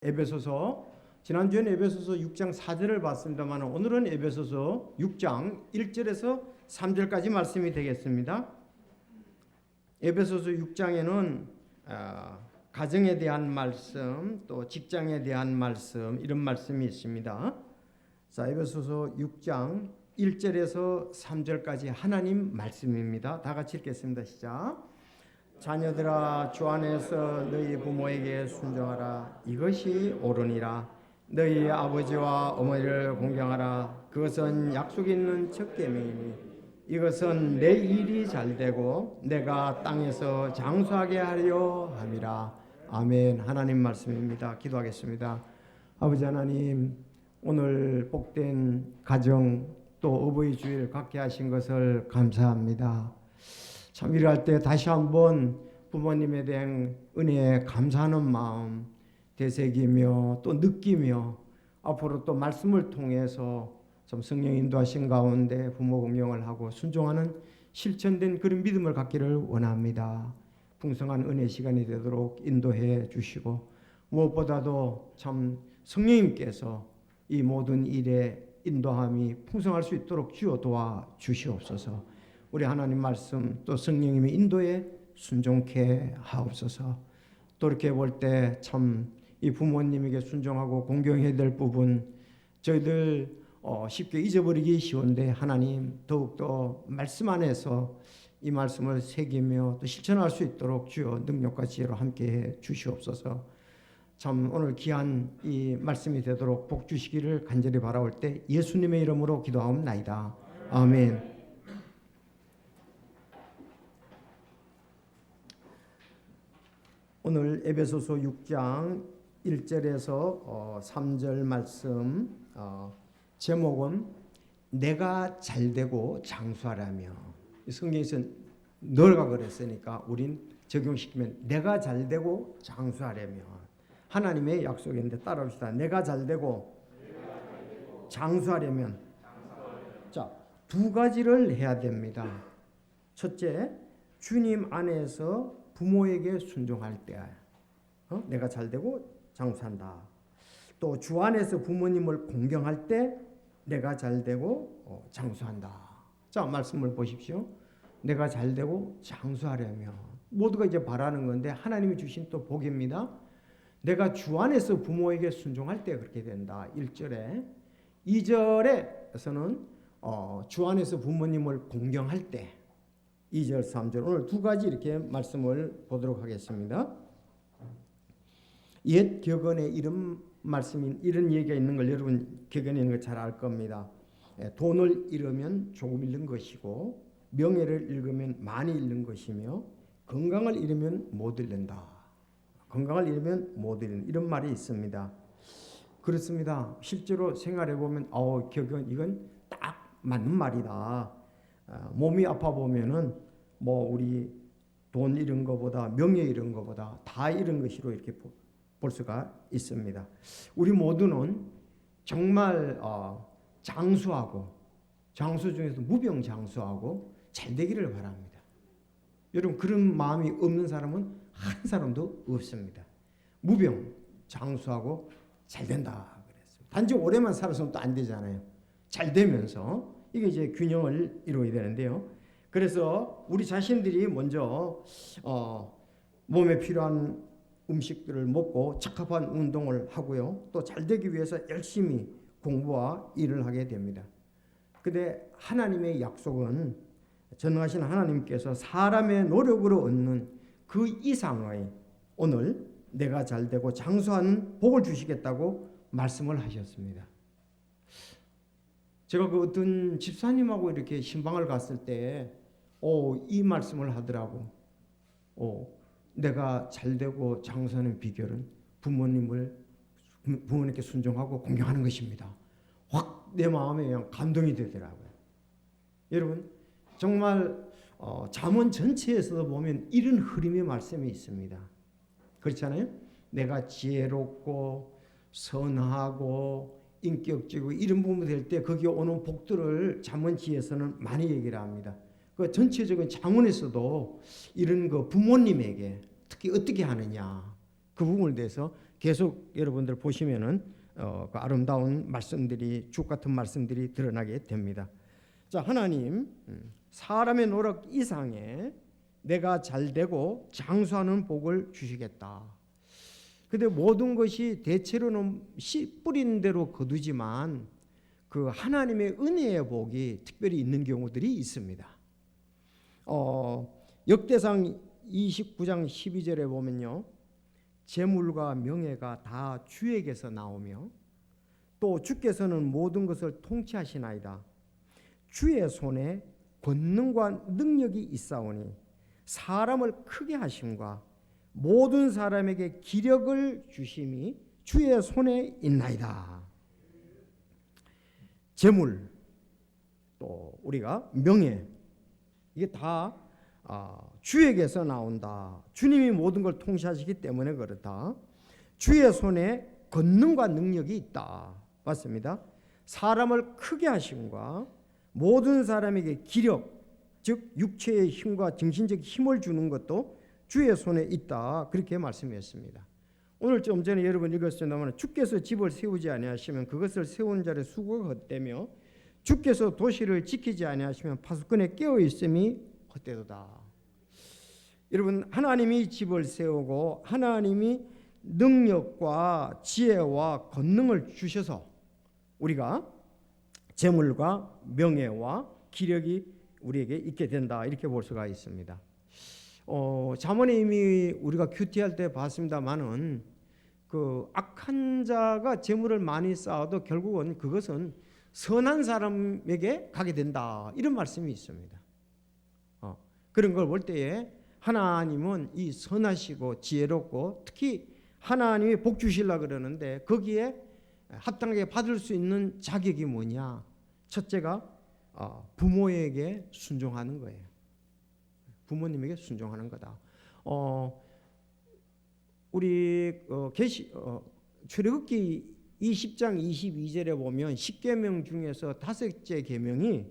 에베소서, 지난주에는 에베소서 6장 4절을 봤습니다만 오늘은 에베소서 6장 1절에서 3절까지 말씀이 되겠습니다. 에베소서 6장에는 가정에 대한 말씀, 또 직장에 대한 말씀, 이런 말씀이 있습니다. 자, 에베소서 6장 1절에서 3절까지 하나님 말씀입니다. 다 같이 읽겠습니다. 시작. 자녀들아, 주 안에서 너희 부모에게 순종하라. 이것이 옳으니라. 너희 아버지와 어머니를 공경하라. 그것은 약속 있는 첫 계명이니 이것은 내 일이 잘되고 내가 땅에서 장수하게 하려 함이라. 아멘. 하나님 말씀입니다. 기도하겠습니다. 아버지 하나님, 오늘 복된 가정 또 어버이 주일 갖게 하신 것을 감사합니다. 참 일할 때 다시 한번 부모님에 대한 은혜에 감사하는 마음 되새기며 또 느끼며 앞으로 또 말씀을 통해서 좀 성령 인도하신 가운데 부모 공경을 하고 순종하는 실천된 그런 믿음을 갖기를 원합니다. 풍성한 은혜 시간이 되도록 인도해 주시고 무엇보다도 참 성령님께서 이 모든 일에 인도함이 풍성할 수 있도록 주여 도와 주시옵소서. 우리 하나님 말씀 또 성령님의 인도에 순종케 하옵소서. 또 이렇게 볼 때 참 이 부모님에게 순종하고 공경해야 될 부분 저희들 쉽게 잊어버리기 쉬운데 하나님 더욱더 말씀 안에서 이 말씀을 새기며 또 실천할 수 있도록 주여 능력과 지혜로 함께해 주시옵소서. 참 오늘 귀한 이 말씀이 되도록 복 주시기를 간절히 바라올 때 예수님의 이름으로 기도하옵나이다. 아멘. 오늘 에베소서 6장 1절에서 3절 말씀 제목은 내가 잘되고 장수하라며. 성경에서 너가 그랬으니까 우린 적용시키면 내가 잘되고 장수하라며. 하나님의 약속인데 따라합시다. 내가 잘되고 장수하려면 자, 두 가지를 해야 됩니다. 첫째, 주님 안에서 부모에게 순종할 때 내가 잘되고 장수한다. 또 주 안에서 부모님을 공경할 때 내가 잘되고 장수한다. 자, 말씀을 보십시오. 내가 잘되고 장수하려면 모두가 이제 바라는 건데 하나님이 주신 또 복입니다. 내가 주 안에서 부모에게 순종할 때 그렇게 된다. 1절에 2절에서는 주 안에서 부모님을 공경할 때 2절 3절 오늘 두 가지 이렇게 말씀을 보도록 하겠습니다. 옛 격언에 이런 말씀이 이런 얘기가 있는 걸 여러분 격언에 있는 걸 잘 알 겁니다. 돈을 잃으면 조금 잃는 것이고 명예를 잃으면 많이 잃는 것이며 건강을 잃으면 못 잃는다. 건강을 잃으면 못 잃는 이런 말이 있습니다. 그렇습니다. 실제로 생활해 보면 격언 이건 딱 맞는 말이다. 몸이 아파 보면은 뭐 우리 돈 잃은 것보다 명예 잃은 것보다 다 잃은 것으로 이렇게 볼 수가 있습니다. 우리 모두는 정말 장수하고 장수 중에서 무병장수하고 잘 되기를 바랍니다. 여러분 그런 마음이 없는 사람은 한 사람도 없습니다. 무병장수하고 잘 된다 그랬습니다. 단지 오래만 살아서는 또 안 되잖아요. 잘 되면서 이게 이제 균형을 이루어야 되는데요. 그래서 우리 자신들이 먼저 몸에 필요한 음식들을 먹고 적합한 운동을 하고요. 또 잘 되기 위해서 열심히 공부와 일을 하게 됩니다. 근데 하나님의 약속은 전능하신 하나님께서 사람의 노력으로 얻는 그 이상의 오늘 내가 잘 되고 장수하는 복을 주시겠다고 말씀을 하셨습니다. 제가 그 어떤 집사님하고 이렇게 신방을 갔을 때, 이 말씀을 하더라고. 내가 잘되고 장수하는 비결은 부모님께 순종하고 공경하는 것입니다. 확 내 마음에 그냥 감동이 되더라고요. 여러분, 정말 잠언 전체에서도 보면 이런 흐름의 말씀이 있습니다. 그렇잖아요? 내가 지혜롭고 선하고 인격적이고 이런 부분이 될 때 거기에 오는 복들을 잠언지에서는 많이 얘기를 합니다. 그 전체적인 잠언에서도 이런 거 부모님에게 특히 어떻게 하느냐 그 부분에 대해서 계속 여러분들 보시면은 그 아름다운 말씀들이 주옥 같은 말씀들이 드러나게 됩니다. 자, 하나님 사람의 노력 이상의 내가 잘되고 장수하는 복을 주시겠다. 근데 모든 것이 대체로는 씨 뿌린 대로 거두지만 그 하나님의 은혜의 복이 특별히 있는 경우들이 있습니다. 역대상 29장 12절에 보면요, 재물과 명예가 다 주에게서 나오며 또 주께서는 모든 것을 통치하시나이다. 주의 손에 권능과 능력이 있사오니 사람을 크게 하심과 모든 사람에게 기력을 주심이 주의 손에 있나이다. 재물, 또 우리가 명예, 이게 다 주에게서 나온다. 주님이 모든 걸 통치하시기 때문에 그렇다. 주의 손에 권능과 능력이 있다. 맞습니다. 사람을 크게 하심과 모든 사람에게 기력, 즉 육체의 힘과 정신적 힘을 주는 것도 주의 손에 있다. 그렇게 말씀했습니다. 오늘 좀 전에 여러분 읽었습니다만 주께서 집을 세우지 아니하시면 그것을 세운 자의 수고가 헛되며 주께서 도시를 지키지 아니하시면 파수꾼의 깨어 있음이 헛되도다. 여러분, 하나님이 집을 세우고 하나님이 능력과 지혜와 권능을 주셔서 우리가 재물과 명예와 기력이 우리에게 있게 된다. 이렇게 볼 수가 있습니다. 잠언에 이미 우리가 큐티할 때 봤습니다만은 그 악한 자가 재물을 많이 쌓아도 결국은 그것은 선한 사람에게 가게 된다. 이런 말씀이 있습니다. 그런 걸 볼 때에 하나님은 이 선하시고 지혜롭고 특히 하나님이 복 주시려고 그러는데 거기에 합당하게 받을 수 있는 자격이 뭐냐? 첫째가 부모에게 순종하는 거예요. 부모님에게 순종하는 거다. 우리 출애굽기 20장 22절에 보면 10계명 중에서 5째 계명이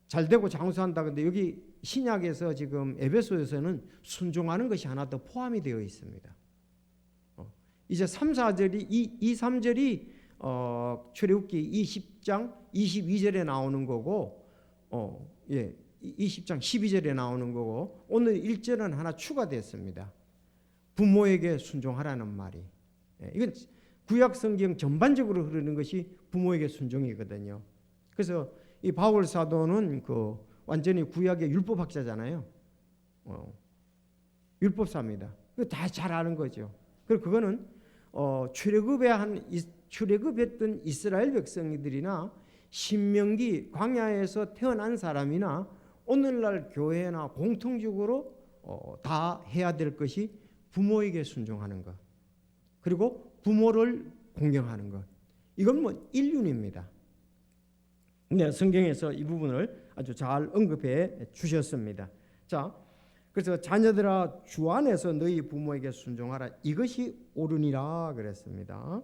잘되고 장수한다. 근데 여기 신약에서 지금 에베소에서는 순종하는 것이 하나 더 포함이 되어 있습니다. 이제 3, 4절이 2, 3절이 출애굽기 20장 22절에 나오는 거고 20장 12절에 나오는 거고 오늘 1절은 하나 추가됐습니다. 부모에게 순종하라는 말이. 이건 구약 성경 전반적으로 흐르는 것이 부모에게 순종이거든요. 그래서 이 바울 사도는 그 완전히 구약의 율법학자잖아요. 율법사입니다. 다 잘 아는 거죠. 그리고 그거는 출애굽했던 이스라엘 백성들이나 신명기 광야에서 태어난 사람이나 오늘날 교회나 공통적으로 다 해야 될 것이 부모에게 순종하는 것, 그리고 부모를 공경하는 것. 이건 뭐 인륜입니다. 네, 성경에서 이 부분을 아주 잘 언급해 주셨습니다. 자, 그래서 자녀들아 주 안에서 너희 부모에게 순종하라. 이것이 옳으니라 그랬습니다.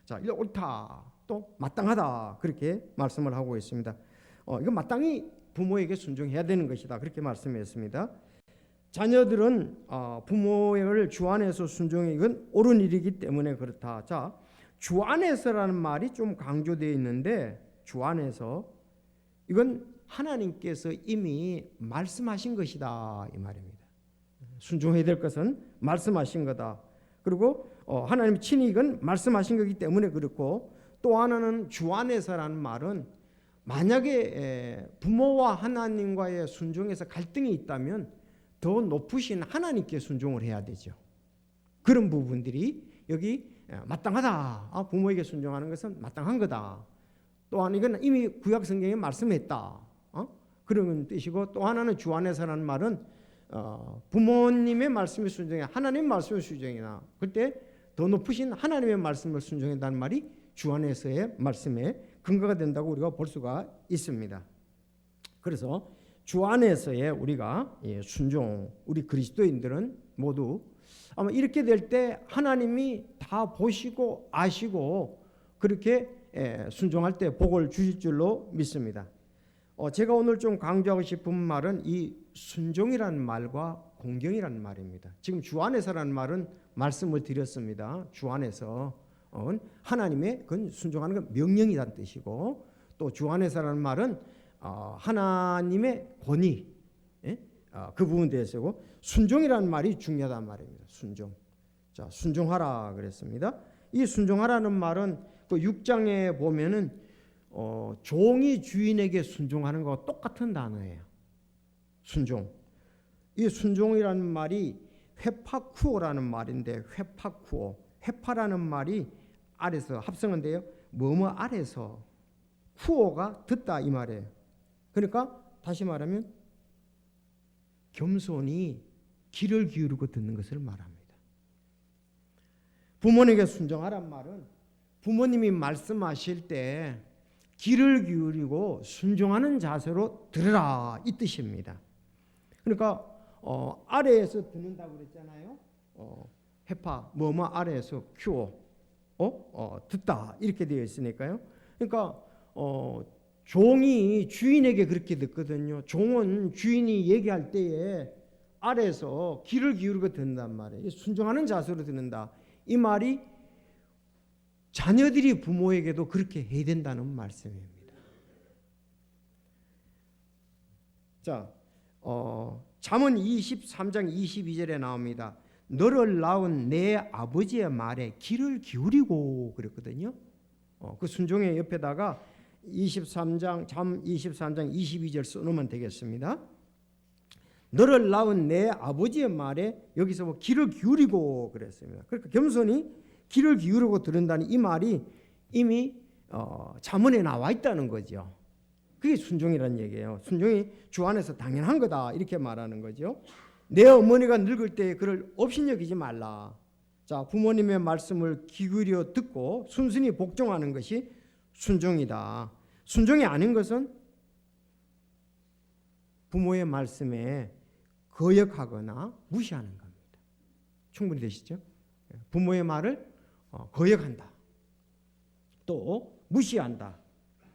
자, 이거 옳다, 또 마땅하다 그렇게 말씀을 하고 있습니다. 이건 마땅히 부모에게 순종해야 되는 것이다 그렇게 말씀했습니다. 자녀들은 부모를 주 안에서 순종해 이건 옳은 일이기 때문에 그렇다. 자, 주 안에서라는 말이 좀 강조되어 있는데 주 안에서 이건 하나님께서 이미 말씀하신 것이다 이 말입니다. 순종해야 될 것은 말씀하신 거다. 그리고 하나님 친히 이건 말씀하신 거기 때문에 그렇고, 또 하나는 주 안에서라는 말은 만약에 부모와 하나님과의 순종에서 갈등이 있다면 더 높으신 하나님께 순종을 해야 되죠. 그런 부분들이 여기 마땅하다. 부모에게 순종하는 것은 마땅한 거다. 또한 이건 이미 구약 성경에 말씀했다. 그런 뜻이고, 또 하나는 주 안에서라는 말은 부모님의 말씀에 순종해 하나님의 말씀에 순종이나 그때 더 높으신 하나님의 말씀을 순종한다는 말이 주 안에서의 말씀에 근거가 된다고 우리가 볼 수가 있습니다. 그래서 주 안에서의 우리가 순종, 우리 그리스도인들은 모두 아마 이렇게 될 때 하나님이 다 보시고 아시고 그렇게 순종할 때 복을 주실 줄로 믿습니다. 제가 오늘 좀 강조하고 싶은 말은 이 순종이라는 말과 공경이라는 말입니다. 지금 주 안에서라는 말은 말씀을 드렸습니다. 주 안에서 하나님의 그 순종하는 건 명령이라는 뜻이고, 또 주 안에서라는 말은 하나님의 권위, 그 부분에 대해서고, 순종이라는 말이 중요하단 말입니다. 순종. 자, 순종하라 그랬습니다. 이 순종하라는 말은 그 6장에 보면은 종이 주인에게 순종하는 거와 똑같은 단어예요. 순종. 이 순종이라는 말이 회파쿠오라는 말인데, 회파쿠오, 회파라는 말이 아래서 합성한데요, 뭐뭐 아래서, 쿠오가 듣다 이 말이에요. 그러니까 다시 말하면 겸손히 귀를 기울이고 듣는 것을 말합니다. 부모님에게 순종하란 말은 부모님이 말씀하실 때 귀를 기울이고 순종하는 자세로 들으라 이 뜻입니다. 그러니까 아래에서 듣는다고 그랬잖아요. 해파 뭐뭐 아래에서 큐어 듣다 이렇게 되어 있으니까요. 그러니까 종이 주인에게 그렇게 듣거든요. 종은 주인이 얘기할 때에 아래에서 귀를 기울이고 듣는단 말이에요. 순종하는 자세로 듣는다. 이 말이 자녀들이 부모에게도 그렇게 해야 된다는 말씀입니다. 자, 잠언 23장 22절에 나옵니다. 너를 낳은 내 아버지의 말에 귀를 기울이고 그랬거든요. 그 순종의 옆에다가 23장 잠 23장 22절 써놓으면 되겠습니다. 너를 낳은 내 아버지의 말에 여기서 뭐 귀를 기울이고 그랬습니다. 그러니까 겸손히 귀를 기울이고 들은다는 이 말이 이미 잠언에 나와 있다는 거죠. 그게 순종이라는 얘기예요. 순종이 주 안에서 당연한 거다 이렇게 말하는 거죠. 내 어머니가 늙을 때 그를 업신여기지 말라. 자, 부모님의 말씀을 귀 기울여 듣고 순순히 복종하는 것이 순종이다. 순종이 아닌 것은 부모의 말씀에 거역하거나 무시하는 겁니다. 충분히 되시죠? 부모의 말을 거역한다. 또 무시한다.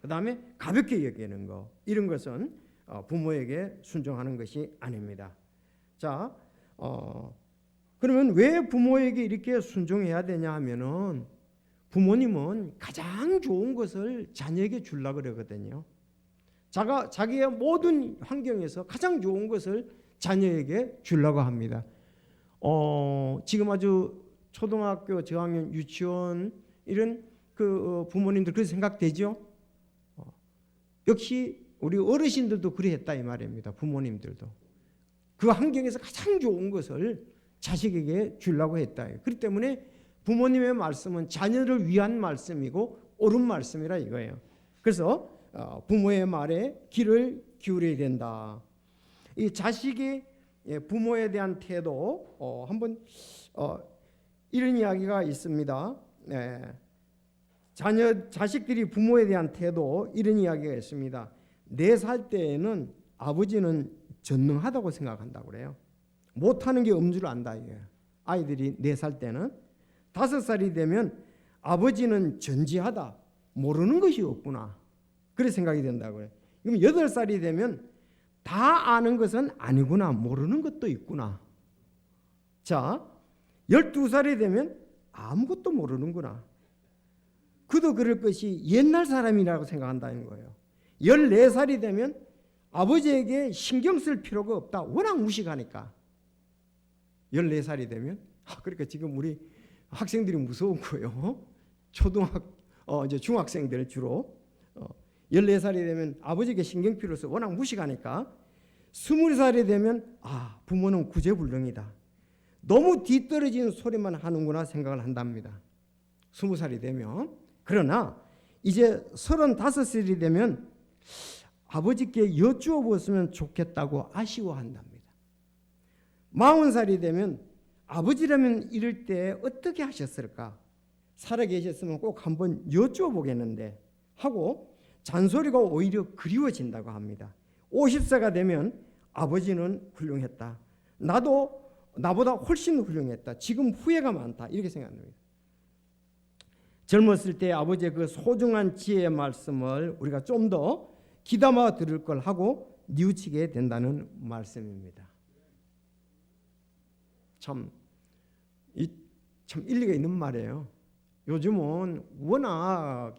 그 다음에 가볍게 여기는 거. 이런 것은 부모에게 순종하는 것이 아닙니다. 자, 그러면 왜 부모에게 이렇게 순종해야 되냐 하면은 부모님은 가장 좋은 것을 자녀에게 주려고 그러거든요. 자기의 모든 환경에서 가장 좋은 것을 자녀에게 주려고 합니다. 지금 아주 초등학교 저학년 유치원 이런 그 부모님들 그렇게 생각되죠? 역시 우리 어르신들도 그래 했다 이 말입니다. 부모님들도 그 환경에서 가장 좋은 것을 자식에게 주려고 했다. 그렇기 때문에 부모님의 말씀은 자녀를 위한 말씀이고 옳은 말씀이라 이거예요. 그래서 부모의 말에 귀를 기울여야 된다. 이 자식이 부모에 대한 태도 한번 이런 이야기가 있습니다. 자식들이 부모에 대한 태도 이런 이야기가 있습니다. 4살 때에는 아버지는 전능하다고 생각한다고 그래요. 못하는 게 없는 줄 안다 이거예요. 아이들이 4살 때는. 5살이 되면 아버지는 전지하다. 모르는 것이 없구나. 그래 생각이 된다고 그래요. 그럼 8살이 되면 다 아는 것은 아니구나. 모르는 것도 있구나. 자, 12살이 되면 아무것도 모르는구나. 그도 그럴 것이 옛날 사람이라고 생각한다는 거예요. 14살이 되면 아버지에게 신경 쓸 필요가 없다. 워낙 무식하니까. 14살이 되면 그러니까 지금 우리 학생들이 무서운 거예요. 이제 중학생들 주로 14살이 되면 아버지에게 신경 필요 없어. 워낙 무식하니까. 20살이 되면 부모는 구제불능이다. 너무 뒤떨어진 소리만 하는구나 생각을 한답니다. 20살이 되면. 그러나 이제 35살이 되면 아버지께 여쭈어 보았으면 좋겠다고 아쉬워한답니다. 40살이 되면 아버지라면 이럴 때 어떻게 하셨을까? 살아계셨으면 꼭 한번 여쭈어 보겠는데 하고 잔소리가 오히려 그리워진다고 합니다. 50세가 되면 아버지는 훌륭했다. 나도 나보다 훨씬 훌륭했다. 지금 후회가 많다. 이렇게 생각합니다. 젊었을 때 아버지의 그 소중한 지혜의 말씀을 우리가 좀 더 귀담아 들을 걸 하고 뉘우치게 된다는 말씀입니다. 참 일리가 있는 말이에요. 요즘은 워낙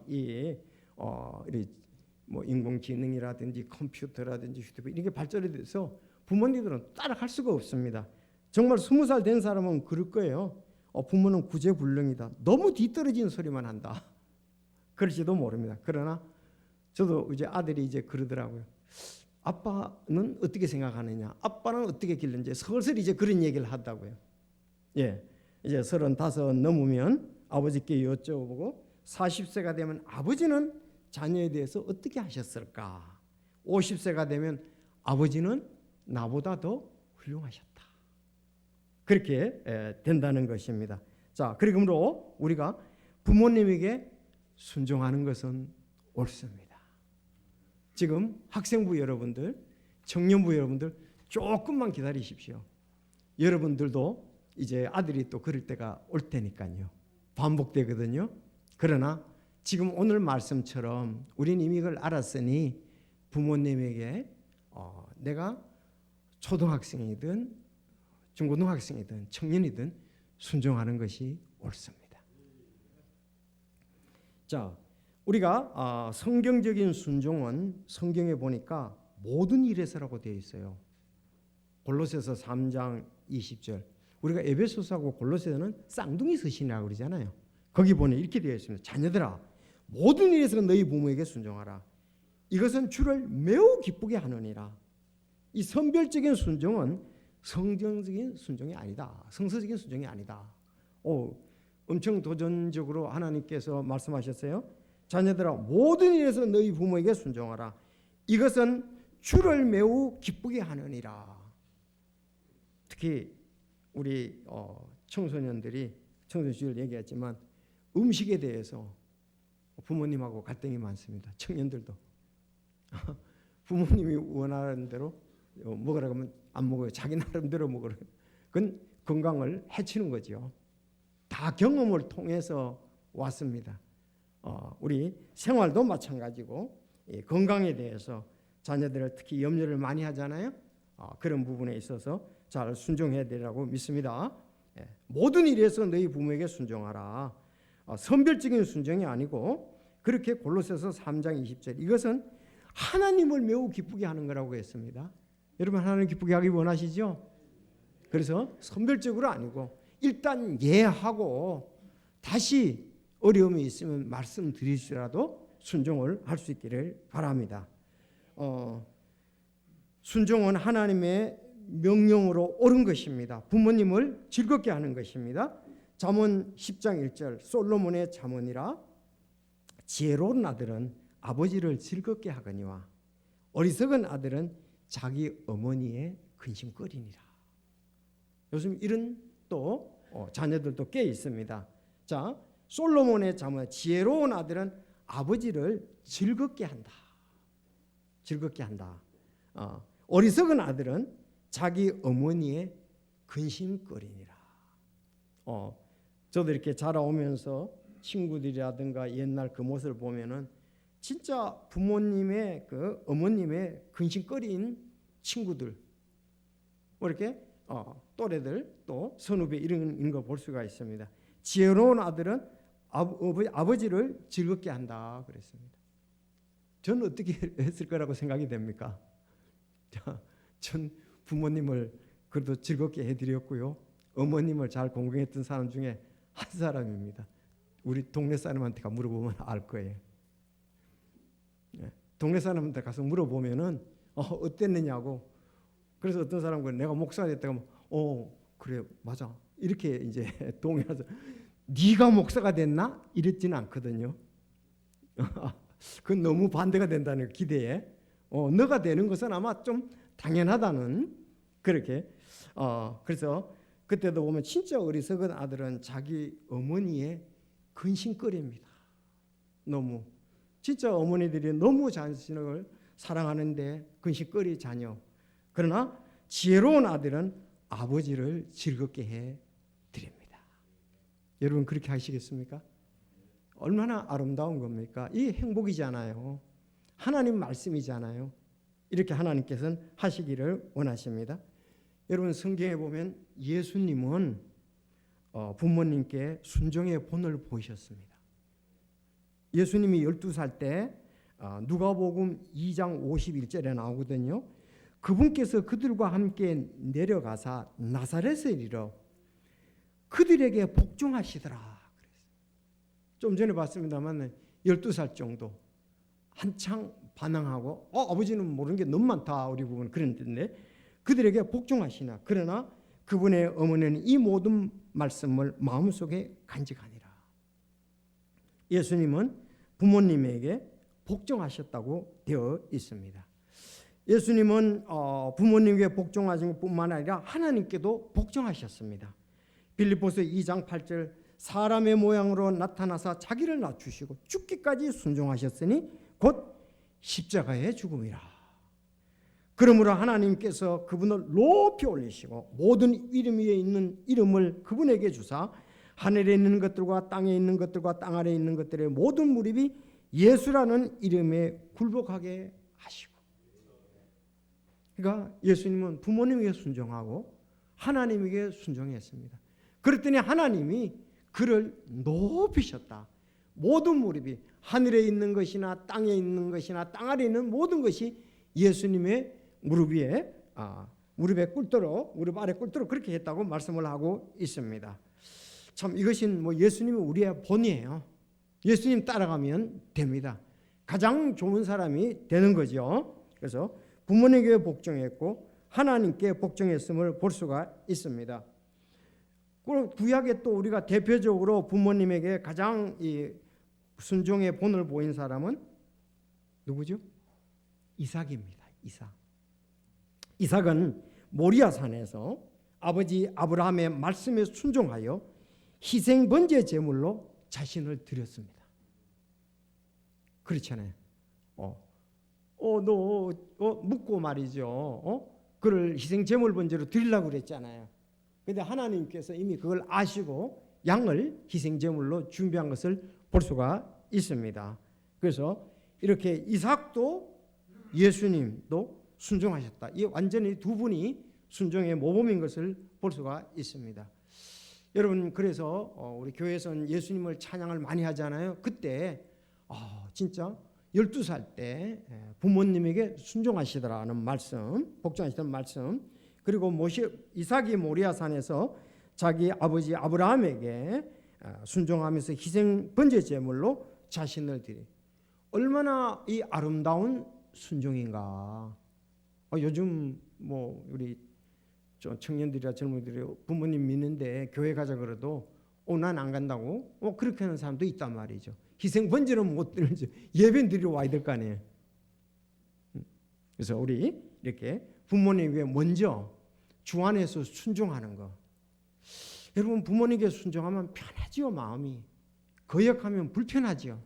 뭐 인공지능이라든지 컴퓨터라든지 휴대폰 이런 게 발전이 돼서 부모님들은 따라갈 수가 없습니다. 정말 20살 된 사람은 그럴 거예요. 부모는 구제불능이다. 너무 뒤떨어진 소리만 한다. 그럴지도 모릅니다. 그러나 저도 이제 아들이 이제 그러더라고요. 아빠는 어떻게 생각하느냐? 아빠는 어떻게 길는지 슬슬 이제 그런 얘기를 한다고요. 예, 이제 35 넘으면 아버지께 여쭤보고 40세가 되면 아버지는 자녀에 대해서 어떻게 하셨을까? 50세가 되면 아버지는 나보다 더 훌륭하셨다. 그렇게 된다는 것입니다. 자, 그러므로 우리가 부모님에게 순종하는 것은 옳습니다. 지금 학생부 여러분들, 청년부 여러분들 조금만 기다리십시오. 여러분들도 이제 아들이 또 그럴 때가 올 테니까요. 반복되거든요. 그러나 지금 오늘 말씀처럼 우리는 이미 이걸 알았으니 부모님에게 내가 초등학생이든 중고등학생이든 청년이든 순종하는 것이 옳습니다. 자, 우리가 성경적인 순종은 성경에 보니까 모든 일에서라고 되어 있어요. 골로새서 3장 20절. 우리가 에베소서하고 골로새서는 쌍둥이 서신이라고 그러잖아요. 거기 보니 이렇게 되어 있습니다. 자녀들아, 모든 일에서 너희 부모에게 순종하라. 이것은 주를 매우 기쁘게 하느니라. 이 선별적인 순종은 성경적인 순종이 아니다. 성서적인 순종이 아니다. 엄청 도전적으로 하나님께서 말씀하셨어요. 자녀들아, 모든 일에서 너희 부모에게 순종하라. 이것은 주를 매우 기쁘게 하느니라. 특히 우리 청소년들이 청소년들 얘기했지만 음식에 대해서 부모님하고 갈등이 많습니다. 청년들도 부모님이 원하는 대로 먹으라고 하면 안 먹어요. 자기 나름대로 먹으라고. 그건 건강을 해치는 거죠. 다 경험을 통해서 왔습니다. 우리 생활도 마찬가지고 건강에 대해서 자녀들을 특히 염려를 많이 하잖아요. 그런 부분에 있어서 잘 순종해야 되라고 믿습니다. 모든 일에서 너희 부모에게 순종하라. 선별적인 순종이 아니고 그렇게 골로새서 3장 20절 이것은 하나님을 매우 기쁘게 하는 거라고 했습니다. 여러분 하나님 기쁘게 하기 원하시죠? 그래서 선별적으로 아니고 일단 예하고 다시 어려움이 있으면 말씀드리시라도 순종을 할 수 있기를 바랍니다. 순종은 하나님의 명령으로 옳은 것입니다. 부모님을 즐겁게 하는 것입니다. 잠언 10장 1절 솔로몬의 잠언이라 지혜로운 아들은 아버지를 즐겁게 하거니와 어리석은 아들은 자기 어머니의 근심거리니라. 요즘 이런 또 자녀들도 꽤 있습니다. 자, 솔로몬의 잠언 지혜로운 아들은 아버지를 즐겁게 한다. 즐겁게 한다. 어리석은 아들은 자기 어머니의 근심거리니라. 저도 이렇게 자라오면서 친구들이라든가 옛날 그 모습을 보면은 진짜 부모님의 그 어머님의 근심거리인 친구들, 뭐 이렇게 또래들 또 선후배 이런 거 볼 수가 있습니다. 지혜로운 아들은 아버지를 즐겁게 한다 그랬습니다. 저는 어떻게 했을 거라고 생각이 됩니까? 전 부모님을 그래도 즐겁게 해드렸고요. 어머님을 잘 공경했던 사람 중에 한 사람입니다. 우리 동네 사람한테 물어보면 알 거예요. 동네 사람한테 가서 물어보면은 어땠느냐고. 그래서 어떤 사람은 내가 목사가 됐다고 하면 그래 맞아 이렇게 이제 동의해서 네가 목사가 됐나 이랬지는 않거든요. 그건 너무 반대가 된다는 기대에 너가 되는 것은 아마 좀 당연하다는 그렇게 그래서 그때도 보면 진짜 어리석은 아들은 자기 어머니의 근심거리입니다. 너무 진짜 어머니들이 너무 자신을 사랑하는데 근심거리 자녀. 그러나 지혜로운 아들은 아버지를 즐겁게 해 드립니다. 여러분 그렇게 하시겠습니까? 얼마나 아름다운 겁니까? 이 행복이잖아요. 하나님 말씀이잖아요. 이렇게 하나님께서는 하시기를 원하십니다. 여러분 성경에 보면 예수님은 부모님께 순종의 본을 보이셨습니다. 예수님이 12살 때 누가복음 2장 51절에 나오거든요. 그분께서 그들과 함께 내려가사 나사렛에 이르러 그들에게 복종하시더라. 좀 전에 봤습니다만 12살 정도 한창 반항하고 아버지는 모르는 게 너무 많다 우리 부부는 그랬는데 그들에게 복종하시나 그러나 그분의 어머니는 이 모든 말씀을 마음속에 간직하니라. 예수님은 부모님에게 복종하셨다고 되어 있습니다. 예수님은 부모님에게 복종하신 것뿐만 아니라 하나님께도 복종하셨습니다. 빌립보서 2장 8절 사람의 모양으로 나타나사 자기를 낮추시고 죽기까지 순종하셨으니 곧 십자가의 죽음이라. 그러므로 하나님께서 그분을 높이 올리시고 모든 이름 위에 있는 이름을 그분에게 주사 하늘에 있는 것들과 땅에 있는 것들과 땅 아래에 있는 것들의 모든 무릎이 예수라는 이름에 굴복하게 하시고. 그러니까 예수님은 부모님에게 순종하고 하나님에게 순종했습니다. 그랬더니 하나님이 그를 높이셨다. 모든 무릎이 하늘에 있는 것이나 땅에 있는 것이나 땅 아래에 있는 모든 것이 예수님의 무릎 위에 무릎에 꿇도록 무릎 아래 꿇도록 그렇게 했다고 말씀을 하고 있습니다. 참 이것은 예수님이 우리의 본이에요. 예수님 따라가면 됩니다. 가장 좋은 사람이 되는 거죠. 그래서 부모님에게 복종했고 하나님께 복종했음을 볼 수가 있습니다. 그리고 구약에 또 우리가 대표적으로 부모님에게 가장 이 순종의 본을 보인 사람은 누구죠? 이삭입니다. 이삭은 모리아산에서 아버지 아브라함의 말씀에 순종하여 희생 번제 제물로 자신을 드렸습니다. 그렇잖아요. 너 묻고 말이죠. 그를 희생 제물 번제로 드리려고 그랬잖아요. 그런데 하나님께서 이미 그걸 아시고 양을 희생 제물로 준비한 것을 볼 수가 있습니다. 그래서 이렇게 이삭도 예수님도 순종하셨다. 이 완전히 두 분이 순종의 모범인 것을 볼 수가 있습니다. 여러분 그래서 우리 교회에서는 예수님을 찬양을 많이 하잖아요. 그때 진짜 12살 때 부모님에게 순종하시더라는 말씀, 복종하시던 말씀, 그리고 이삭이 모리아산에서 자기 아버지 아브라함에게 순종하면서 희생 번제 제물로 자신을 드리. 얼마나 이 아름다운 순종인가. 요즘 우리 청년들이나 젊은이들이 부모님 믿는데 교회 가자 그래도 난 안 간다고 그렇게 하는 사람도 있단 말이죠. 희생 번제는 못 드리죠. 예배 드리러 와야 될 거 아니에요. 그래서 우리 이렇게 부모님에게 먼저 주 안에서 순종하는 거. 여러분 부모님에게 순종하면 편하지요. 마음이. 거역하면 불편하지요.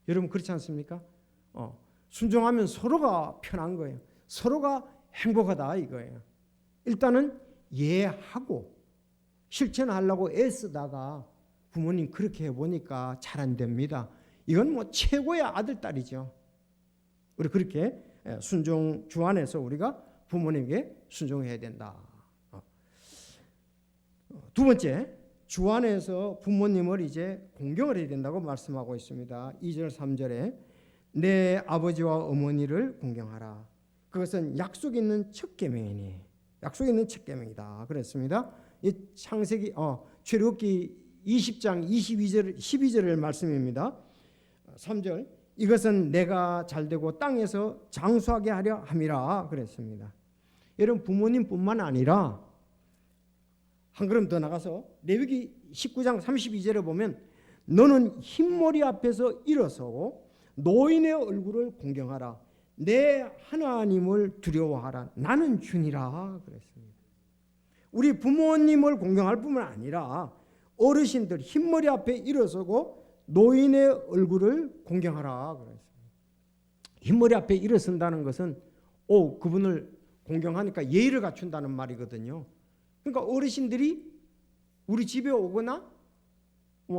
여러분 그렇지 않습니까? 순종하면 서로가 편한 거예요. 서로가 행복하다 이거예요. 일단은 이해하고 실천하려고 애쓰다가 부모님 그렇게 해보니까 잘 안 됩니다. 이건 최고의 아들, 딸이죠. 우리 그렇게 순종 주 안에서 우리가 부모님에게 순종해야 된다. 두 번째, 주 안에서 부모님을 이제 공경을 해야 된다고 말씀하고 있습니다. 2절 3절에 내 아버지와 어머니를 공경하라. 그것은 약속 있는 첫 계명이니 약속 있는 첫 계명이다. 그랬습니다. 이 창세기 출애굽기 20장 22절 12절의 말씀입니다. 3절 이것은 내가 잘되고 땅에서 장수하게 하려 함이라 그랬습니다. 여러분 부모님뿐만 아니라 한 걸음 더 나가서 레위기 19장 32절에 보면 너는 흰머리 앞에서 일어서고 노인의 얼굴을 공경하라. 내 하나님을 두려워하라. 나는 주니라 그랬습니다. 우리 부모님을 공경할 뿐만 아니라 어르신들 흰머리 앞에 일어서고 노인의 얼굴을 공경하라 그랬습니다. 흰머리 앞에 일어선다는 것은 그분을 공경하니까 예의를 갖춘다는 말이거든요. 그러니까 어르신들이 우리 집에 오거나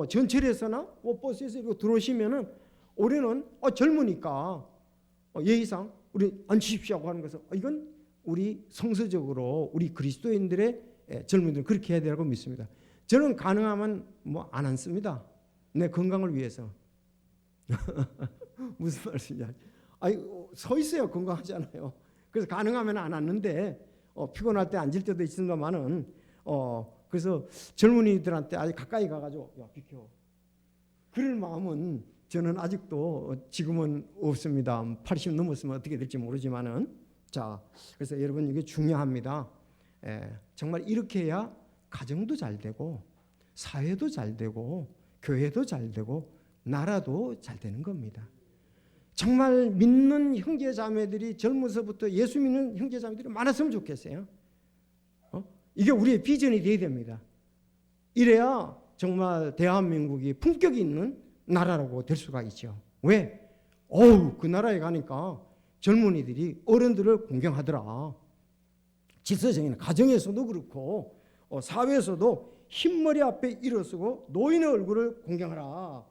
전철에서나 버스에서 이렇게 들어오시면은 우리는 젊으니까 예의상 우리 앉으십시오 하고 하는 것은 이건 우리 성서적으로 우리 그리스도인들의 젊은이들은 그렇게 해야 되라고 믿습니다. 저는 가능하면 뭐 안 앉습니다. 내 건강을 위해서. 무슨 말씀이냐? 아니 서 있어야 건강하잖아요. 그래서 가능하면 안 앉는데 피곤할 때 앉을 때도 있습니다만은 그래서 젊은이들한테 아주 가까이 가가지고 야 비켜. 그럴 마음은 저는 아직도 지금은 없습니다. 80 넘었으면 어떻게 될지 모르지만은 자 그래서 여러분 이게 중요합니다. 정말 이렇게 해야 가정도 잘 되고 사회도 잘 되고 교회도 잘 되고 나라도 잘 되는 겁니다. 정말 믿는 형제자매들이 젊어서부터 예수 믿는 형제자매들이 많았으면 좋겠어요. 이게 우리의 비전이 되어야 됩니다. 이래야 정말 대한민국이 품격이 있는 나라라고 될 수가 있죠. 왜? 그 나라에 가니까 젊은이들이 어른들을 공경하더라. 질서정의는 가정에서도 그렇고 사회에서도 흰머리 앞에 일어서고 노인의 얼굴을 공경하라.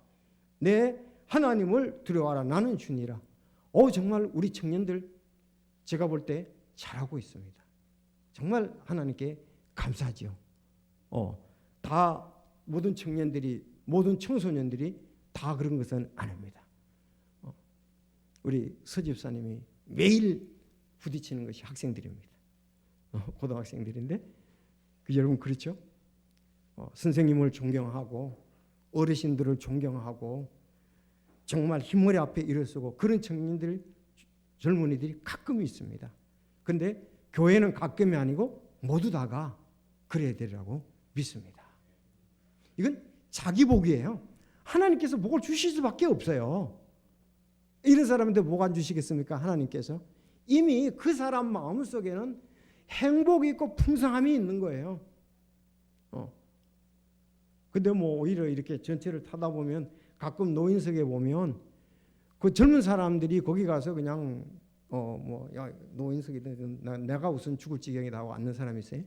내 하나님을 두려워하라. 나는 주니라. 정말 우리 청년들 제가 볼 때 잘하고 있습니다. 정말 하나님께 감사하죠. 다 모든 청년들이 모든 청소년들이 다 그런 것은 아닙니다. 우리 서 집사님이 매일 부딪히는 것이 학생들입니다. 고등학생들인데 여러분 그렇죠? 선생님을 존경하고 어르신들을 존경하고 정말 흰머리 앞에 일어서고 그런 청년들 젊은이들이 가끔 있습니다. 그런데 교회는 가끔이 아니고 모두 다가 그래야 되리라고 믿습니다. 이건 자기 복이에요. 하나님께서 복을 주실 수밖에 없어요. 이런 사람한테 복 안 주시겠습니까? 하나님께서 이미 그 사람 마음속에는 행복이 있고 풍성함이 있는 거예요. 근데 뭐 오히려 이렇게 전체를 타다 보면 가끔 노인석에 보면 그 젊은 사람들이 거기 가서 그냥 야 노인석이든 내가 우선 죽을 지경이다 하고 앉는 사람이 있어요.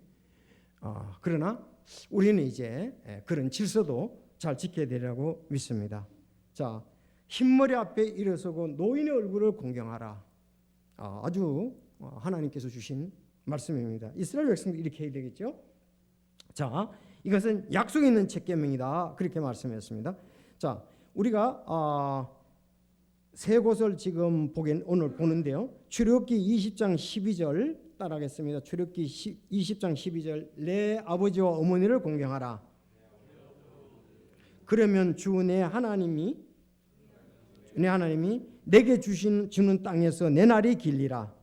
그러나 우리는 이제 그런 질서도 잘 지켜야 되리라고 믿습니다. 자, 흰머리 앞에 일어서고 노인의 얼굴을 공경하라. 아주 하나님께서 주신 말씀입니다. 이스라엘 백성들이 이렇게 해야 되겠죠. 자, 이것은 약속 있는 책계명이다. 그렇게 말씀했습니다. 자, 우리가 세 곳을 지금 오늘 보는데요. 출애굽기 20장 12절 따라하겠습니다. 출애굽기 20장 12절 내 아버지와 어머니를 공경하라. 그러면 주 내 하나님이 내게 주는 땅에서 내 날이 길리라.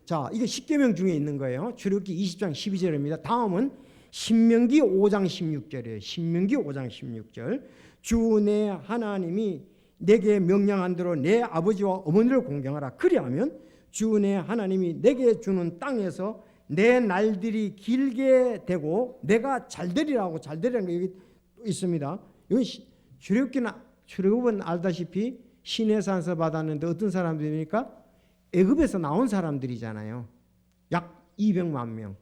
자, 이게 십계명 중에 있는 거예요. 출애굽기 20장 12절입니다. 다음은 신명기 5장 16절이에요. 신명기 5장 16절. 주 내 하나님이 내게 명령한 대로 내 아버지와 어머니를 공경하라. 그리하면 주 내 하나님이 내게 주는 땅에서 내 날들이 길게 되고 내가 잘 되리라고 잘 되리라는 게 여기 있습니다. 여기 출애굽은 알다시피 시내산서 받았는데 어떤 사람들입니까? 애굽에서 나온 사람들이잖아요. 약 200만 명.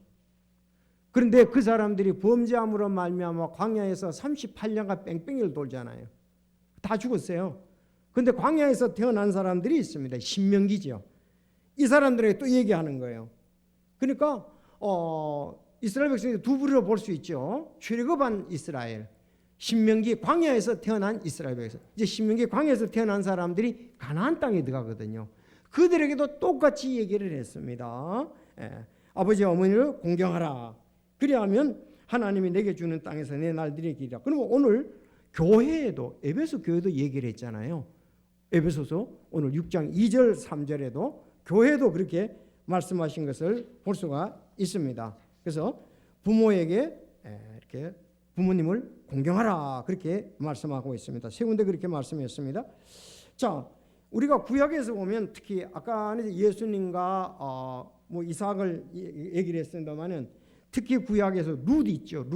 그런데 그 사람들이 범죄함으로 말미암아 광야에서 38년간 뺑뺑이를 돌잖아요. 다 죽었어요. 그런데 광야에서 태어난 사람들이 있습니다. 신명기죠. 이 사람들에게 또 얘기하는 거예요. 그러니까 이스라엘 백성이 두 부류로 볼 수 있죠. 출애굽한 이스라엘, 신명기 광야에서 태어난 이스라엘 백성. 이제 신명기 광야에서 태어난 사람들이 가나안 땅에 들어가거든요. 그들에게도 똑같이 얘기를 했습니다. 아버지와 어머니를 공경하라. 그리하면 하나님이 내게 주는 땅에서 내 날들이 길이라. 그러면 오늘 교회에도 에베소 교회도 얘기를 했잖아요. 에베소서 오늘 6장 2절 3절에도 교회도 그렇게 말씀하신 것을 볼 수가 있습니다. 그래서 부모에게 이렇게 부모님을 공경하라 그렇게 말씀하고 있습니다. 세 군데 그렇게 말씀했습니다. 자, 우리가 구약에서 보면 특히 아까 예수님과 이삭을 얘기를 했습니다만은 특히 구약에서 룻 있죠.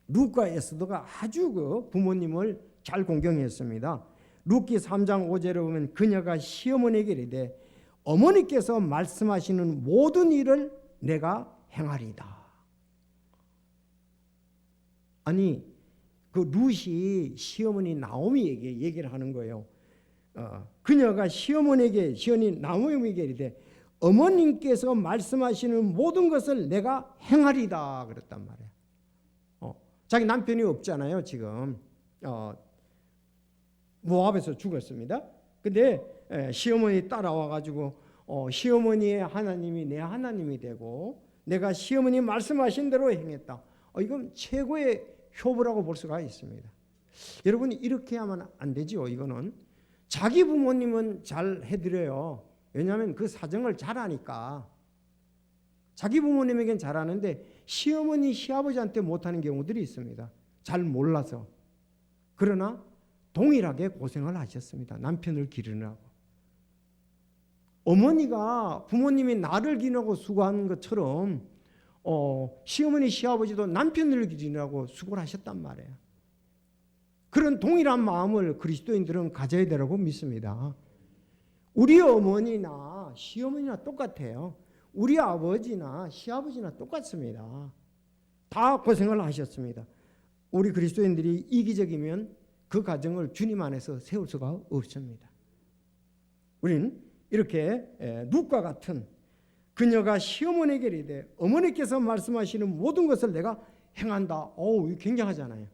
룻과 에스더가 아주 그 부모님을 잘 공경했습니다. 룻기 3장 5절에 보면 그녀가 시어머니에게 이르되 어머니께서 말씀하시는 모든 일을 내가 행하리이다. 아니 그 룻이 시어머니 나오미에게 얘기를 하는 거예요. 그녀가 시어머니에게 시어머니 나무에게 이르되 어머님께서 말씀하시는 모든 것을 내가 행하리다 그랬단 말이에요. 자기 남편이 없잖아요. 지금 모압에서 죽었습니다. 근데 시어머니 따라와 가지고 시어머니의 하나님이 내 하나님이 되고 내가 시어머니 말씀하신 대로 행했다. 이건 최고의 효부라고 볼 수가 있습니다. 여러분 이렇게 하면 안 되죠. 이거는 자기 부모님은 잘 해드려요. 왜냐하면 그 사정을 잘 아니까. 자기 부모님에겐 잘하는데 시어머니 시아버지한테 못하는 경우들이 있습니다. 잘 몰라서. 그러나 동일하게 고생을 하셨습니다. 남편을 기르느라고. 어머니가 부모님이 나를 기르고 수고한 것처럼 시어머니 시아버지도 남편을 기르느라고 수고를 하셨단 말이에요. 그런 동일한 마음을 그리스도인들은 가져야 되라고 믿습니다. 우리 어머니나 시어머니나 똑같아요. 우리 아버지나 시아버지나 똑같습니다. 다 고생을 하셨습니다. 우리 그리스도인들이 이기적이면 그 가정을 주님 안에서 세울 수가 없습니다. 우리는 이렇게 룻과 같은 그녀가 시어머니에게 이르되 어머니께서 말씀하시는 모든 것을 내가 행한다. 굉장하잖아요.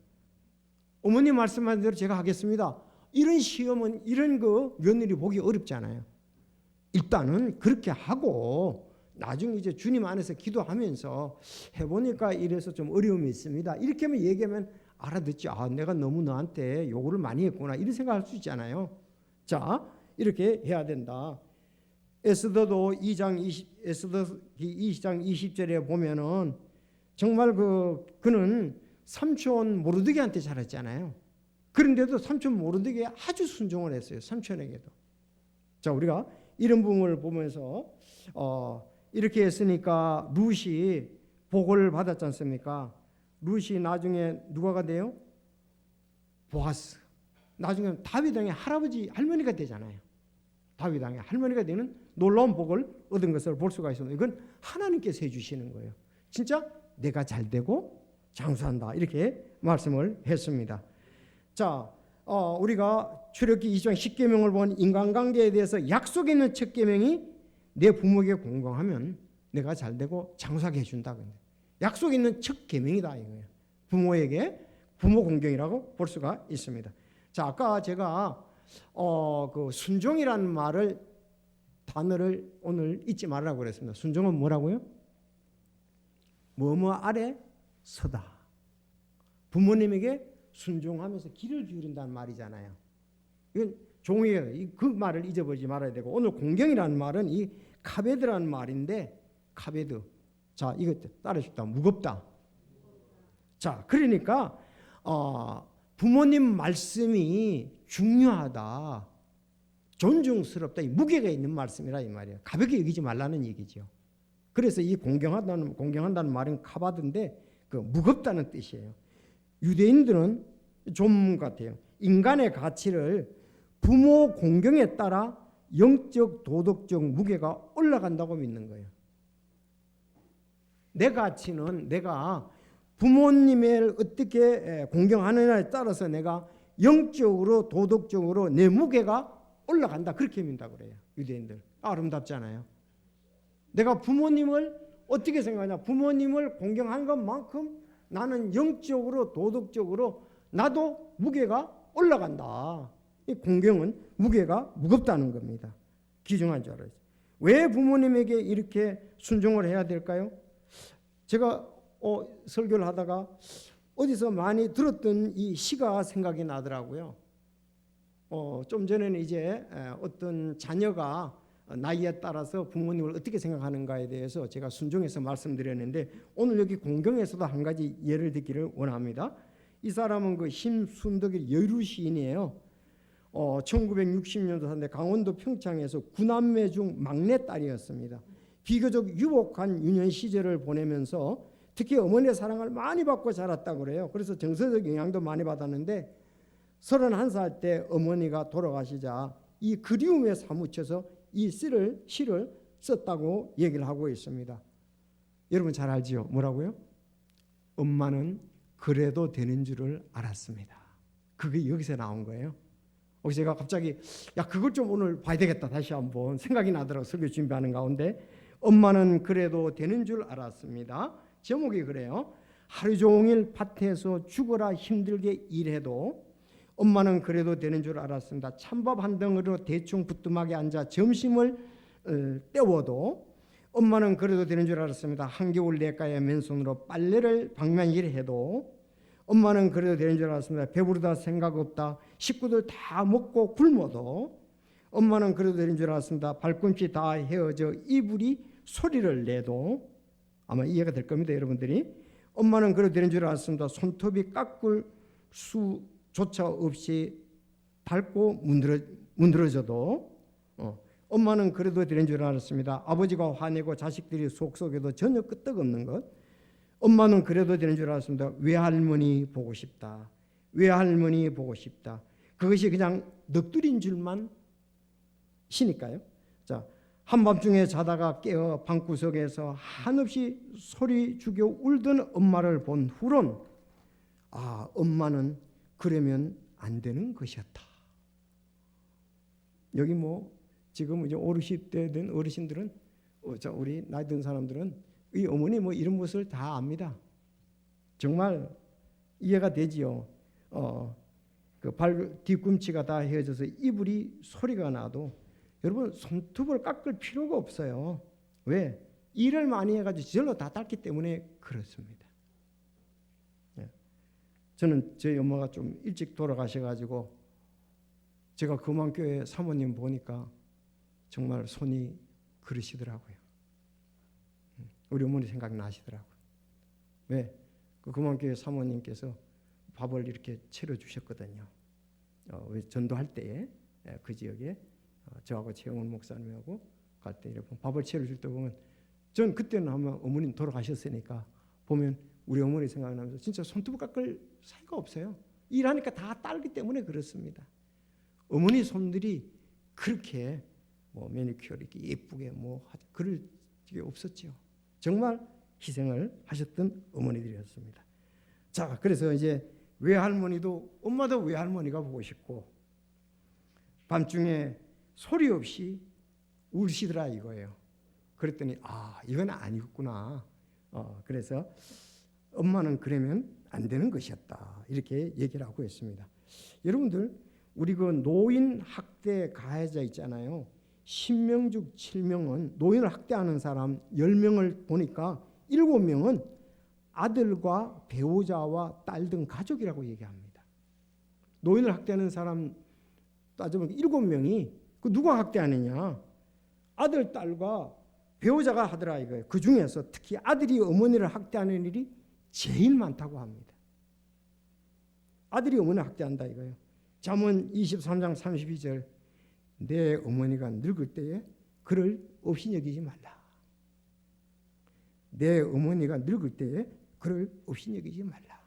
어머니 말씀하신 대로 제가 하겠습니다. 이런 시어머니, 이런 그 며느리 보기 어렵잖아요. 일단은 그렇게 하고 나중에 이제 주님 안에서 기도하면서 해보니까 이래서 좀 어려움이 있습니다. 이렇게만 얘기하면 알아듣죠. 내가 너무 너한테 요구를 많이 했구나. 이런 생각할 수 있잖아요. 자, 이렇게 해야 된다. 에스더도 2장 20절에 보면은 정말 그는 삼촌 모르드게한테 잘했잖아요. 그런데도 삼촌 모르드게에 아주 순종을 했어요. 삼촌에게도. 자, 우리가 이런 부분을 보면서 이렇게 했으니까 룻이 복을 받았지 않습니까? 룻이 나중에 누가가 돼요? 보아스. 나중에 다윗 왕의 할아버지 할머니가 되잖아요. 다윗 왕의 할머니가 되는 놀라운 복을 얻은 것을 볼 수가 있습니다. 이건 하나님께서 해주시는 거예요. 진짜 내가 잘 되고 장수한다 이렇게 말씀을 했습니다. 자, 우리가 출애굽기 2장 10계명을 본 인간관계에 대해서 약속 있는 첫 계명이 내 부모에게 공경하면 내가 잘 되고 장수하게 해준다. 약속 있는 첫 계명이다 이거예요. 부모에게 부모 공경이라고 볼 수가 있습니다. 자, 아까 제가 그 순종이라는 단어를 오늘 잊지 말라고 그랬습니다. 순종은 뭐라고요? 뭐뭐 아래 서다. 부모님에게 순종하면서 길을 기울인다는 말이잖아요. 이건 종이에요. 그 말을 잊어버리지 말아야 되고 오늘 공경이라는 말은 이 카베드라는 말인데 카베드. 자, 이거 따라해줍다. 무겁다. 자, 그러니까 부모님 말씀이 중요하다. 존중스럽다. 이 무게가 있는 말씀이라 이 말이에요. 가볍게 여기지 말라는 얘기죠. 그래서 이 공경한다는 말은 카바드인데 그 무겁다는 뜻이에요. 유대인들은 좀 같아요. 인간의 가치를 부모 공경에 따라 영적 도덕적 무게가 올라간다고 믿는 거예요. 내 가치는 내가 부모님을 어떻게 공경하느냐에 따라서 내가 영적으로 도덕적으로 내 무게가 올라간다. 그렇게 믿는다고 그래요. 유대인들. 아름답잖아요. 내가 부모님을 어떻게 생각하냐. 부모님을 공경한 것만큼 나는 영적으로 도덕적으로 나도 무게가 올라간다. 이 공경은 무게가 무겁다는 겁니다. 귀중한 줄 알아요. 왜 부모님에게 이렇게 순종을 해야 될까요? 제가 설교를 하다가 어디서 많이 들었던 이 시가 생각이 나더라고요. 좀 전에는 이제 어떤 자녀가 나이에 따라서 부모님을 어떻게 생각하는가에 대해서 제가 순종해서 말씀드렸는데 오늘 여기 공경에서도 한 가지 예를 듣기를 원합니다. 이 사람은 그 심순덕의 여류 시인이에요. 1960년도인데 강원도 평창에서 9남매 중 막내딸이었습니다. 비교적 유복한 유년 시절을 보내면서 특히 어머니의 사랑을 많이 받고 자랐다고 그래요. 그래서 정서적 영향도 많이 받았는데 31살 때 어머니가 돌아가시자 이 그리움에 사무쳐서 이 시를 썼다고 얘기를 하고 있습니다. 여러분 잘 알지요? 뭐라고요? 엄마는 그래도 되는 줄을 알았습니다. 그게 여기서 나온 거예요. 그래서 제가 갑자기 야 그걸 좀 오늘 봐야 되겠다 다시 한번 생각이 나더라고 설교 준비하는 가운데 엄마는 그래도 되는 줄 알았습니다. 제목이 그래요. 하루 종일 밭에서 죽어라 힘들게 일해도 엄마는 그래도 되는 줄 알았습니다. 찬밥 한 덩어리로 대충 부뚜막에 앉아 점심을 때워도 엄마는 그래도 되는 줄 알았습니다. 한겨울 내과에 맨손으로 빨래를 방망이를 해도 엄마는 그래도 되는 줄 알았습니다. 배부르다 생각 없다 식구들 다 먹고 굶어도 엄마는 그래도 되는 줄 알았습니다. 발꿈치 다 헤어져 이불이 소리를 내도 아마 이해가 될 겁니다. 여러분들이 엄마는 그래도 되는 줄 알았습니다. 손톱이 깎을 수조차 없이 닳고 문드러져도 엄마는 그래도 되는 줄 알았습니다. 아버지가 화내고 자식들이 속속에도 전혀 끄떡없는 것 엄마는 그래도 되는 줄 알았습니다. 외할머니 보고 싶다. 외할머니 보고 싶다. 그것이 그냥 넋두리인 줄만 시니까요. 자, 한밤중에 자다가 깨어 방구석에서 한없이 소리 죽여 울던 엄마를 본 후론 아, 엄마는 그러면 안 되는 것이었다. 여기 뭐 지금 이제 50대 된 어르신들은 우리 나이 든 사람들은 이 어머니 뭐 이런 것을 다 압니다. 정말 이해가 되지요. 그 발 뒤꿈치가 다 헤어져서 이불이 소리가 나도 여러분 손톱을 깎을 필요가 없어요. 왜? 일을 많이 해가지고 저절로 다 닳기 때문에 그렇습니다. 저는 저희 엄마가 좀 일찍 돌아가셔가지고 제가 금왕교회 사모님 보니까 정말 손이 그러시더라고요. 우리 어머니 생각이 나시더라고요. 왜? 그 금왕교회 사모님께서 밥을 이렇게 차려주셨거든요. 전도할 때에 그 지역에 저하고 최영훈 목사님하고 갈 때 이렇게 밥을 차려줄 때 보면 전 그때는 아마 어머님 돌아가셨으니까 보면 우리 어머니 생각나면서 진짜 손톱 깎을 사이가 없어요. 일하니까 다 딸기 때문에 그렇습니다. 어머니 손들이 그렇게 뭐 매니큐어 이렇게 예쁘게 뭐 그럴 게 없었죠. 정말 희생을 하셨던 어머니들이었습니다. 자, 그래서 이제 외할머니도 엄마도 외할머니가 보고 싶고 밤중에 소리 없이 울시더라 이거예요. 그랬더니 아 이건 아니었구나. 그래서 엄마는 그러면 안 되는 것이었다 이렇게 얘기를 하고 있습니다. 여러분들 우리 그 노인 학대 가해자 있잖아요. 10명 중 7명은 노인을 학대하는 사람 10명을 보니까 7명은 아들과 배우자와 딸 등 가족이라고 얘기합니다. 노인을 학대하는 사람 따져보면 7명이 그 누가 학대하느냐? 아들, 딸과 배우자가 하더라 이거예요. 그 중에서 특히 아들이 어머니를 학대하는 일이 제일 많다고 합니다. 아들이 어머니를 학대한다 이거예요. 잠언 23장 32절 내 어머니가 늙을 때에 그를 없이 여기지 말라. 내 어머니가 늙을 때에 그를 없이 여기지 말라.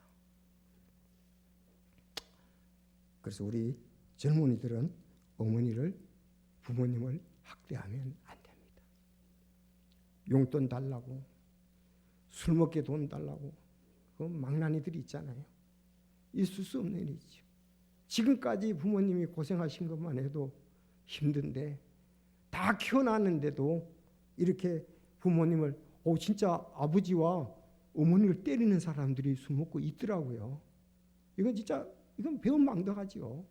그래서 우리 젊은이들은 어머니를 부모님을 학대하면 안 됩니다. 용돈 달라고 술 먹게 돈 달라고 그 망나니들이 있잖아요. 있을 수 없는 일이죠. 지금까지 부모님이 고생하신 것만 해도 힘든데 다 키워놨는데도 이렇게 부모님을 진짜 아버지와 어머니를 때리는 사람들이 술 먹고 있더라고요. 이건 진짜 이건 배은망덕하지요.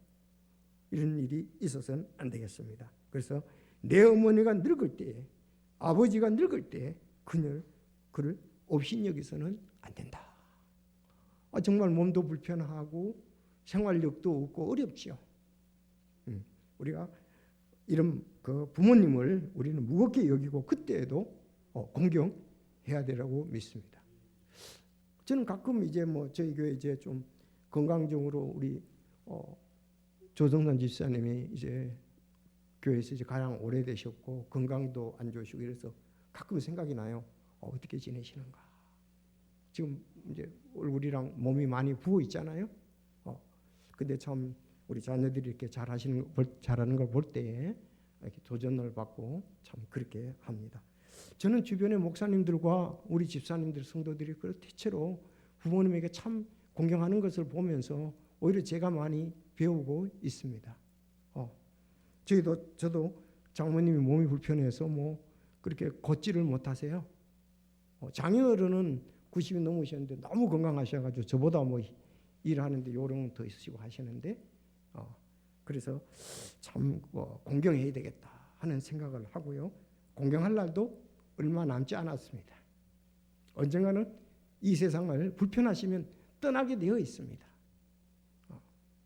이런 일이 있어서는 안 되겠습니다. 그래서 내 어머니가 늙을 때에 아버지가 늙을 때에 그를 업신여기서는 안 된다. 정말 몸도 불편하고 생활력도 없고 어렵지요. 우리가 이런 그 부모님을 우리는 무겁게 여기고 그때에도 공경해야 되라고 믿습니다. 저는 가끔 이제 뭐 저희 교회 이제 좀 건강적으로 우리 조정선 집사님이 이제 교회에서 이제 가장 오래되셨고 건강도 안 좋으시고 이래서 가끔 생각이 나요. 어떻게 지내시는가? 지금 이제 얼굴이랑 몸이 많이 부어 있잖아요. 근데 참 우리 자녀들이 이렇게 잘하는 걸 볼 때 이렇게 도전을 받고 참 그렇게 합니다. 저는 주변의 목사님들과 우리 집사님들 성도들이 대체로 부모님에게 참 공경하는 것을 보면서 오히려 제가 많이 배우고 있습니다. 저도 장모님이 몸이 불편해서 뭐 그렇게 걷지를 못하세요. 장인어른은 90이 넘으셨는데 너무 건강하셔가지고 저보다 뭐 일하는데 요령은 더 있으시고 하시는데 그래서 참 공경해야 되겠다 하는 생각을 하고요. 공경할 날도 얼마 남지 않았습니다. 언젠가는 이 세상을 불편하시면 떠나게 되어 있습니다.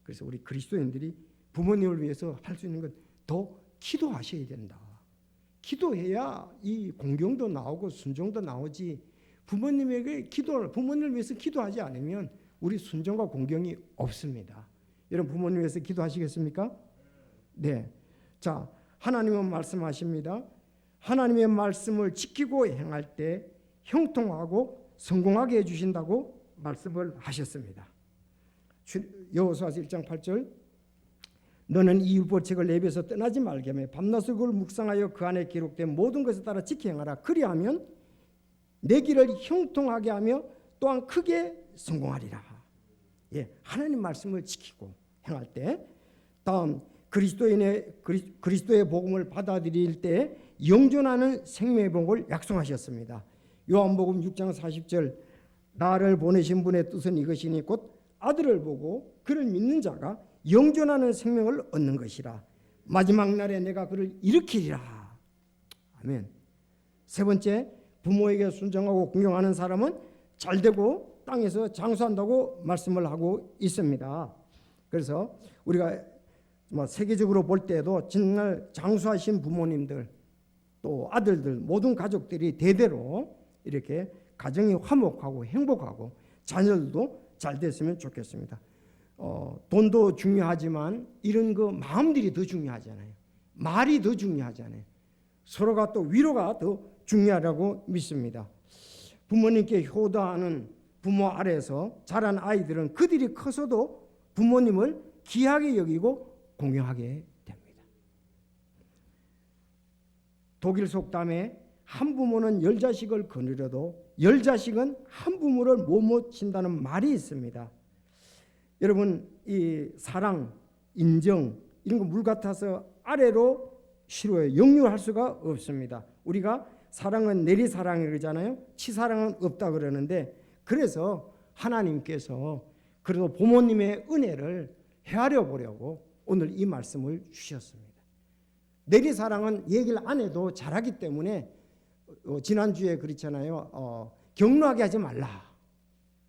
그래서 우리 그리스도인들이 부모님을 위해서 할 수 있는 건 더 기도하셔야 된다. 기도해야 이 공경도 나오고 순종도 나오지. 부모님을 위해서 기도하지 않으면 우리 순종과 공경이 없습니다. 여러분 부모님 위해서 기도하시겠습니까? 네. 자, 하나님은 말씀하십니다. 하나님의 말씀을 지키고 행할 때 형통하고 성공하게 해주신다고 말씀을 하셨습니다. 여호수아서 1장 8절 너는 이 율법책을 내 입에서 떠나지 말게 하며 밤낮을 그걸 묵상하여 그 안에 기록된 모든 것에 따라 지켜 행하라. 그리하면 내 길을 형통하게 하며 또한 크게 성공하리라. 예, 하나님 말씀을 지키고 행할 때 다음 그리스도의 복음을 받아들일 때 영존하는 생명의 복을 약속하셨습니다. 요한복음 6장 40절 나를 보내신 분의 뜻은 이것이니 곧 아들을 보고 그를 믿는 자가 영존하는 생명을 얻는 것이라. 마지막 날에 내가 그를 일으키리라. 아멘. 세 번째, 부모에게 순종하고 공경하는 사람은 잘되고 땅에서 장수한다고 말씀을 하고 있습니다. 그래서 우리가 세계적으로 볼 때도 정말 장수하신 부모님들 또 아들들 모든 가족들이 대대로 이렇게 가정이 화목하고 행복하고 자녀들도 잘 됐으면 좋겠습니다. 돈도 중요하지만 이런 그 마음들이 더 중요하잖아요. 말이 더 중요하잖아요. 서로가 또 위로가 더 중요하다고 믿습니다. 부모님께 효도하는 부모 아래에서 자란 아이들은 그들이 커서도 부모님을 귀하게 여기고 공경하게 됩니다. 독일 속담에 한 부모는 10자식을 거느려도 10자식은 한 부모를 못 모친다는 말이 있습니다. 여러분 이 사랑, 인정 이런 거 물 같아서 아래로 실어요. 역류할 수가 없습니다. 우리가 사랑은 내리사랑이 그러잖아요. 치사랑은 없다 그러는데 그래서 하나님께서 그래도 부모님의 은혜를 헤아려 보려고 오늘 이 말씀을 주셨습니다. 내리사랑은 얘기를 안 해도 잘하기 때문에 지난주에 그렇잖아요. 격노하게 하지 말라.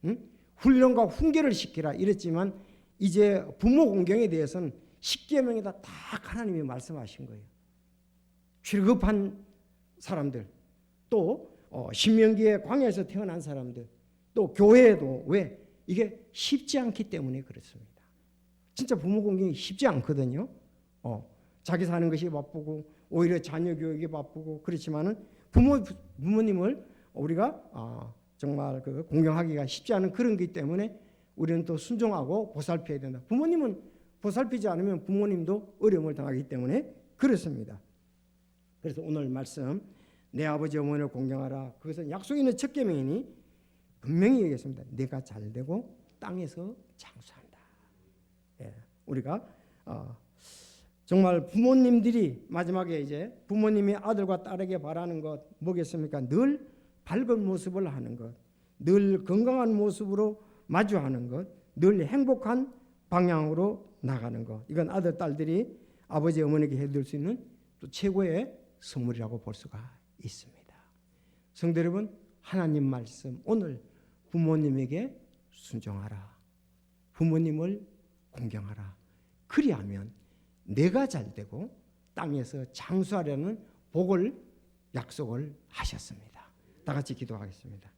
응? 훈련과 훈계를 시키라 이랬지만 이제 부모 공경에 대해서는 10계명에다 다 하나님이 말씀하신 거예요. 출급한 사람들 또 신명기의 광야에서 태어난 사람들 또 교회에도 왜 이게 쉽지 않기 때문에 그렇습니다. 진짜 부모 공경이 쉽지 않거든요. 자기 사는 것이 바쁘고 오히려 자녀 교육이 바쁘고 그렇지만은 부모님을 우리가 정말 그 공경하기가 쉽지 않은 그런 것 때문에 우리는 또 순종하고 보살펴야 된다. 부모님은 보살피지 않으면 부모님도 어려움을 당하기 때문에 그렇습니다. 그래서 오늘 말씀 내 아버지 어머니를 공경하라. 그것은 약속 있는 첫 계명이니 분명히 얘기했습니다. 내가 잘되고 땅에서 장수한다. 예, 우리가 정말 부모님들이 마지막에 이제 부모님이 아들과 딸에게 바라는 것 뭐겠습니까? 늘 밝은 모습을 하는 것, 늘 건강한 모습으로 마주하는 것, 늘 행복한 방향으로 나가는 것. 이건 아들, 딸들이 아버지, 어머니에게 해줄 수 있는 또 최고의 선물이라고 볼 수가 있습니다. 성도 여러분, 하나님 말씀 오늘 부모님에게 순종하라. 부모님을 공경하라. 그리하면 내가 잘되고 땅에서 장수하려는 복을 약속을 하셨습니다. 다 같이 기도하겠습니다.